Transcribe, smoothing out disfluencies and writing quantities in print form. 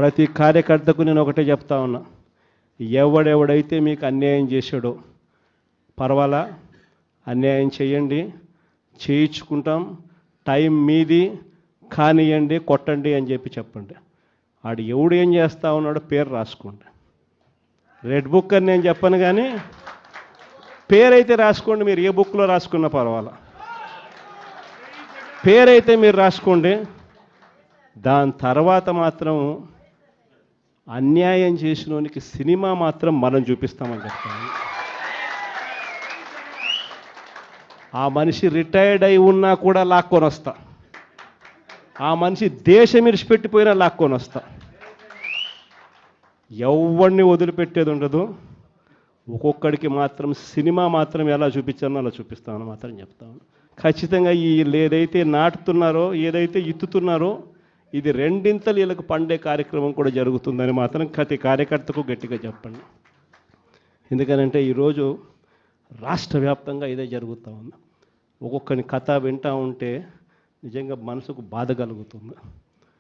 ప్రతి కార్యకర్తకు నేను ఒకటే చెప్తా ఉన్నా, ఎవడెవడైతే మీకు అన్యాయం చేశాడో పర్వాలా, అన్యాయం చేయండి, చేయించుకుంటాం, టైం మీది, కానియండి, కొట్టండి అని చెప్పండి. ఆడు ఎవడు ఏం చేస్తా ఉన్నాడో పేరు రాసుకోండి. రెడ్ బుక్ అని నేను చెప్పను, కానీ పేరైతే రాసుకోండి. మీరు ఏ బుక్లో రాసుకున్నా పర్వాలా, పేరైతే మీరు రాసుకోండి. దాని తర్వాత మాత్రం అన్యాయం చేసినోనికి సినిమా మాత్రం మనం చూపిస్తామని చెప్తాను. ఆ మనిషి రిటైర్డ్ అయి ఉన్నా కూడా లాక్కొని వస్తా, ఆ మనిషి దేశం విడిచిపెట్టిపోయినా లాక్కొని వస్తా. ఎవరిని వదిలిపెట్టేది ఉండదు. ఒక్కొక్కడికి మాత్రం సినిమా మాత్రం ఎలా చూపించానో అలా చూపిస్తామని మాత్రం చెప్తాను. ఖచ్చితంగా వీళ్ళు ఏదైతే నాటుతున్నారో, ఏదైతే ఇత్తుతున్నారో, ఇది రెండింతలు వీళ్ళకు పండే కార్యక్రమం కూడా జరుగుతుందని మాత్రం ప్రతి కార్యకర్తకు గట్టిగా చెప్పండి. ఎందుకనంటే ఈరోజు రాష్ట్ర వ్యాప్తంగా ఇదే జరుగుతూ ఉంది. ఒక్కొక్కని కథ వింటూ ఉంటే నిజంగా మనసుకు బాధ కలుగుతుంది.